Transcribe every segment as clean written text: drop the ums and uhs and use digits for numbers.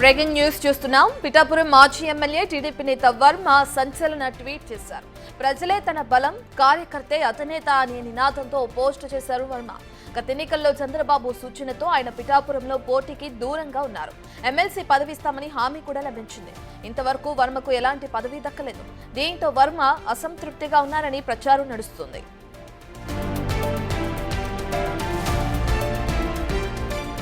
Breaking news చూస్తున్నాం. పిఠాపురం మాజీ MLA TDP నేత వర్మ సంచలన ట్వీట్ చేశారు. ప్రజలే తన బలం, కార్యకర్తే అధినేత అనే నినాదంతో పోస్ట్ చేశారు వర్మ. గత ఎన్నికల్లో చంద్రబాబు సూచనతో ఆయన పిఠాపురంలో పోటీకి దూరంగా ఉన్నారు. ఎమ్మెల్సీ పదవి ఇస్తామని హామీ కూడా లభించింది. ఇంతవరకు వర్మకు ఎలాంటి పదవి దక్కలేదు. దీంతో వర్మ అసంతృప్తిగా ఉన్నారని ప్రచారం నడుస్తుంది.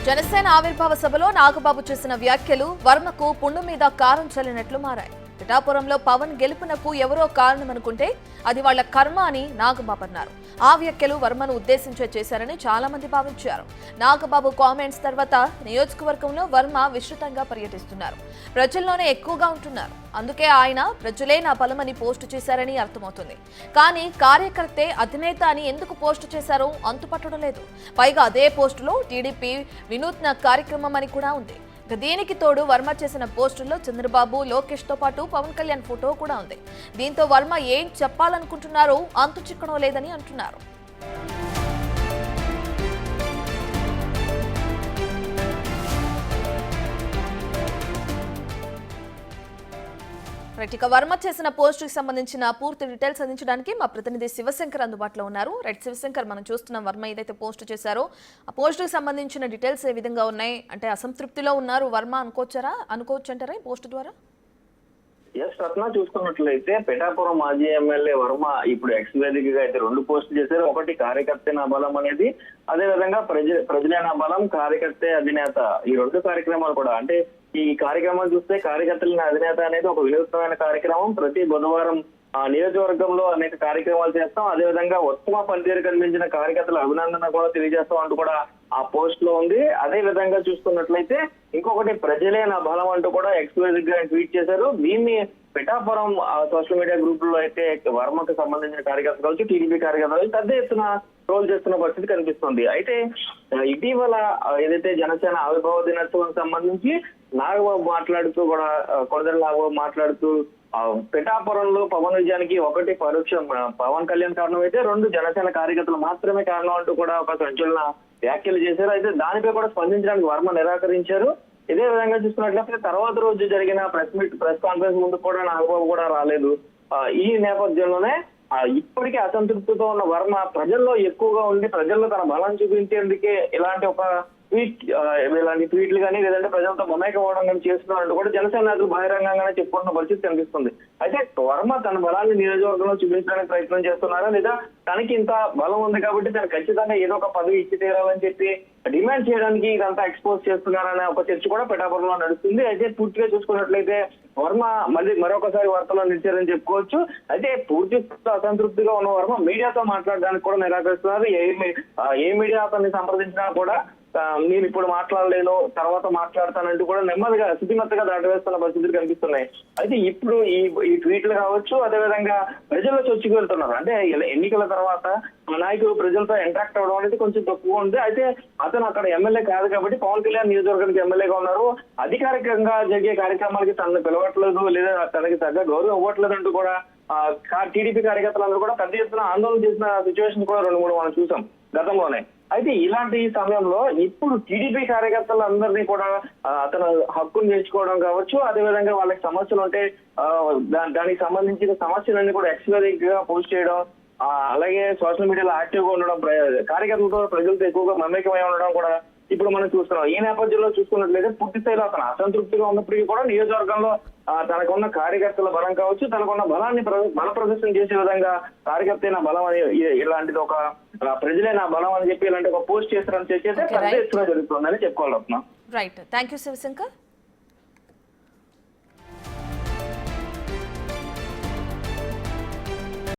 జనసేన ఆవిర్భావ సభలో నాగబాబు చేసిన వ్యాఖ్యలు వర్మకు పుండు మీద కారం చల్లినట్లు మారాయి. పిఠాపురంలో పవన్ గెలుపునకు ఎవరో కారణమనుకుంటే అది వాళ్ల కర్మ అని నాగబాబు అన్నారు. ఆ వ్యాఖ్యలు వర్మను ఉద్దేశించే చేశారని చాలా మంది భావించారు. నాగబాబు కామెంట్స్ తర్వాత నియోజకవర్గంలో వర్మ విస్తృతంగా పర్యటిస్తున్నారు. ప్రజల్లోనే ఎక్కువగా ఉంటున్నారు. అందుకే ఆయన ప్రజలే నా బలమని పోస్టు చేశారని అర్థమవుతుంది. కానీ కార్యకర్తే అధినేత అని ఎందుకు పోస్టు చేశారో అంతుపట్టడం లేదు. పైగా అదే పోస్టులో టీడీపీ వినూత్న కార్యక్రమం అని కూడా ఉంది. దీనికి తోడు వర్మ చేసిన పోస్టుల్లో చంద్రబాబు, లోకేష్ తో పాటు పవన్ కళ్యాణ్ ఫోటో కూడా ఉంది. దీంతో వర్మ ఏం చెప్పాలనుకుంటున్నారో అంతు చిక్కడం లేదని అంటున్నారు. ఇక వర్మ చేసిన పోస్టుకి సంబంధించిన పూర్తి డీటెయిల్స్ అందించడానికి మా ప్రతినిధి శివశంకర్ అందుబాటులో ఉన్నారు. శివశంకర్, మనం చూస్తున్నాం వర్మ ఏదైతే పోస్ట్ చేశారో ఆ పోస్టుకి సంబంధించిన డీటెయిల్స్ ఏ విధంగా ఉన్నాయి? అంటే అసంతృప్తిలో ఉన్నారు వర్మ అనుకోవచ్చు అంటారా ఈ పోస్ట్ ద్వారా? రత్న, చూసుకున్నట్లయితే పిఠాపురం మాజీ ఎమ్మెల్యే వర్మ ఇప్పుడు ఎక్స్ వేదికగా అయితే 2 పోస్టులు చేశారు. ఒకటి కార్యకర్తే నా బలం అనేది, అదే విధంగా ప్రజలే నా బలం, కార్యకర్తే అధినేత. ఈ 2 కార్యక్రమాలు కూడా, అంటే ఈ కార్యక్రమాలు చూస్తే కార్యకర్తల అధినేత అనేది ఒక వినూత్నమైన కార్యక్రమం. ప్రతి బుధవారం నియోజకవర్గంలో అనేక కార్యక్రమాలు చేస్తాం. అదే విధంగా ఉత్తమ పనితీరు కనిపించిన కార్యకర్తల అభినందన కూడా తెలియజేస్తాం అంటూ కూడా ఆ పోస్ట్ లో ఉంది. అదే విధంగా చూసుకున్నట్లయితే ఇంకొకటి ప్రజలే నా బలం అంటూ కూడా ఎక్స్క్లూజివ్ గా ట్వీట్ చేశారు. దీన్ని పిఠాపురం సోషల్ మీడియా గ్రూప్ లో అయితే వర్మకు సంబంధించిన కార్యకర్తలు కావచ్చు, టీడీపీ కార్యకర్తలు పెద్ద ఎత్తున ట్రోల్ చేస్తున్న పరిస్థితి కనిపిస్తుంది. అయితే ఇటీవల ఏదైతే జనసేన ఆవిర్భావ దినోత్సవం సంబంధించి నాగబాబు మాట్లాడుతూ కూడా, కొడదల నాగబాబు మాట్లాడుతూ పిఠాపురంలో పవన్ విజయానికి ఒకటి పరోక్షం పవన్ కళ్యాణ్ కారణం అయితే 2 జనసేన కార్యకర్తలు మాత్రమే కారణం అంటూ కూడా ఒక సంచలన వ్యాఖ్యలు చేశారు. అయితే దానిపై కూడా స్పందించడానికి వర్మ నిరాకరించారు. ఇదే విధంగా చూసుకున్నట్లయితే తర్వాత రోజు జరిగిన ప్రెస్ కాన్ఫరెన్స్ ముందు కూడా నాగబాబు కూడా రాలేదు. ఈ నేపథ్యంలోనే ఇప్పటికే అసంతృప్తితో ఉన్న వర్మ ప్రజల్లో ఎక్కువగా ఉండి ప్రజల్లో తన బలం చూపించేందుకే ఇలాంటి ఒక ఇలాంటి ట్వీట్లు కానీ, లేదంటే ప్రజలతో మమేకం అవ్వడం కానీ చేస్తున్నారంటూ కూడా జనసేన నేతలు బహిరంగంగానే చెప్పుకుంటున్న పరిస్థితి కనిపిస్తుంది. అయితే వర్మ తన బలాన్ని నియోజకవర్గంలో చూపించడానికి ప్రయత్నం చేస్తున్నారా, లేదా తనకి ఇంత బలం ఉంది కాబట్టి తను ఖచ్చితంగా ఏదో ఒక పదవి ఇచ్చి తీరాలని చెప్పి డిమాండ్ చేయడానికి ఇదంతా ఎక్స్పోజ్ చేస్తున్నారనే ఒక చర్చ కూడా పిఠాపురంలో నడుస్తుంది. అయితే పూర్తిగా చూసుకున్నట్లయితే వర్మ మళ్ళీ మరొకసారి వార్తల్లో నిలిచారని చెప్పుకోవచ్చు. అయితే పూర్తి అసంతృప్తిగా ఉన్న వర్మ మీడియాతో మాట్లాడడానికి కూడా నిరాకరిస్తున్నారు. ఏ మీడియా అతన్ని సంప్రదించినా కూడా నేను ఇప్పుడు మాట్లాడలేను, తర్వాత మాట్లాడతానంటూ కూడా నెమ్మదిగా శుతిమెత్తగా దాటవేస్తున్న పరిస్థితులు కనిపిస్తున్నాయి. అయితే ఇప్పుడు ఈ ట్వీట్లు కావచ్చు, అదేవిధంగా ప్రజల్లో చొచ్చుకు వెళ్తున్నారు. అంటే ఎన్నికల తర్వాత నాయకులు ప్రజలతో ఇంటరాక్ట్ అవ్వడం అనేది కొంచెం తక్కువ ఉంది. అయితే అతను అక్కడ ఎమ్మెల్యే కాదు కాబట్టి పవన్ కళ్యాణ్ నియోజకవర్గానికి ఎమ్మెల్యేగా ఉన్నారు. అధికారికంగా జరిగే కార్యక్రమాలకి తనను పిలవట్లేదు, లేదా తనకి తగ్గ గౌరవం ఇవ్వట్లేదు అంటూ కూడా టీడీపీ కార్యకర్తలందరూ కూడా పెద్ద ఎత్తున ఆందోళన చేసిన సిచ్యువేషన్ కూడా 2-3 మనం చూసాం గతంలోనే. అయితే ఇలాంటి సమయంలో ఇప్పుడు టీడీపీ కార్యకర్తలందరినీ కూడా అతను హక్కును చేర్చుకోవడం కావచ్చు, అదేవిధంగా వాళ్ళకి సమస్యలు ఉంటే దానికి సంబంధించిన సమస్యలన్నీ కూడా ఎక్స్వేదిక్ గా పోస్ట్ చేయడం, అలాగే సోషల్ మీడియాలో యాక్టివ్ గా ఉండడం, కార్యకర్తలతో ప్రజలతో ఎక్కువగా మమేకమై ఉండడం కూడా ఇప్పుడు మనం చూస్తున్నాం. ఈ నేపథ్యంలో చూసుకున్నట్లయితే పూర్తి స్థాయిలో అతను అసంతృప్తిగా ఉన్నప్పటికీ కూడా నియోజకవర్గంలో తనకున్న కార్యకర్తల బలం కావచ్చు, తనకున్న బలాన్ని బల ప్రదర్శన చేసే విధంగా కార్యకర్త బలం అని, ఇలాంటిది ఒక ప్రజలే నా బలం అని చెప్పి ఇలాంటి ఒక పోస్ట్ చేస్తారని చెప్పి అయితే పెద్ద ఎత్తున జరుగుతుందని చెప్పుకోవాలి. Right, thank you Shivshankar.